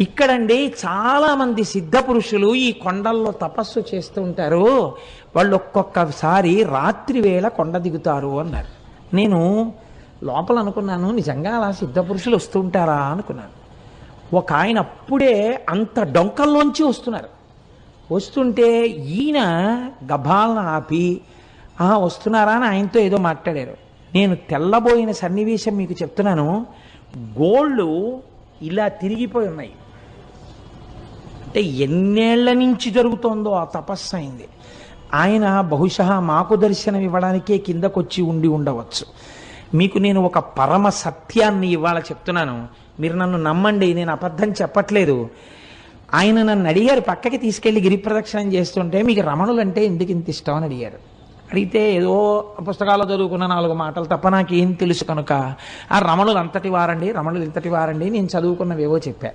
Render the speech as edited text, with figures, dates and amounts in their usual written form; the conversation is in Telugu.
ఇక్కడండి చాలామంది సిద్ధ పురుషులు ఈ కొండల్లో తపస్సు చేస్తూ ఉంటారు. వాళ్ళు ఒక్కొక్కసారి రాత్రి వేళ కొండ దిగుతారు అన్నారు. నేను లోపల అనుకున్నాను, నిజంగా అలా సిద్ధ పురుషులు వస్తుంటారా అనుకున్నాను. ఒక ఆయన అప్పుడే అంత డొంకల్లోంచి వస్తున్నారు. వస్తుంటే ఈయన గభాలను ఆపి వస్తున్నారా అని ఆయనతో ఏదో మాట్లాడారు. నేను తెల్లబోయిన సన్నివేశం మీకు చెప్తున్నాను. గోళ్ళు ఇలా తిరిగిపోయి ఉన్నాయి. అంటే ఎన్నేళ్ల నుంచి జరుగుతోందో ఆ తపస్సు అయింది. ఆయన బహుశా మాకు దర్శనం ఇవ్వడానికే కిందకొచ్చి ఉండి ఉండవచ్చు. మీకు నేను ఒక పరమ సత్యాన్ని ఇవాళ చెప్తున్నాను, మీరు నన్ను నమ్మండి, నేను అబద్ధం చెప్పట్లేదు. ఆయన నన్ను అడిగారు, పక్కకి తీసుకెళ్లి గిరి ప్రదక్షిణం చేస్తుంటే మీకు రమణులు అంటే ఎందుకు ఇంత ఇష్టం అని అడిగారు. అడిగితే ఏదో పుస్తకాల్లో చదువుకున్న 4 మాటలు తప్ప నాకేం తెలుసు కనుక రమణులు అంతటి వారండి, రమణులు ఇంతటి వారండి, నేను చదువుకున్నవేవో చెప్పా.